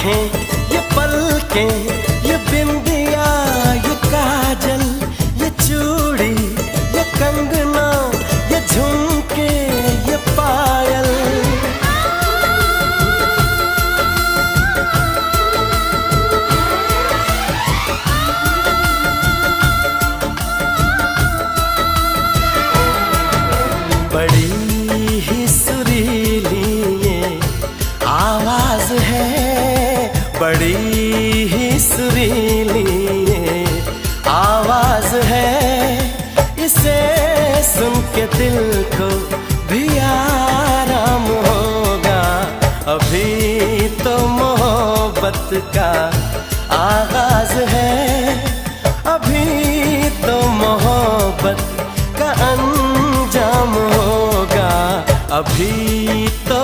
आंखें, ये पलकें, ये बिंदिया, ये काजल, ये चूड़ी, ये कंगना, ये झुमके, ये पायल। बड़ी ही सुरीली ये आवाज है, बड़ी ही सुरीली ये आवाज है। इसे सुन के दिल को भी आराम होगा। अभी तो मोहब्बत का आगाज है, अभी तो मोहब्बत का अंजाम होगा। अभी तो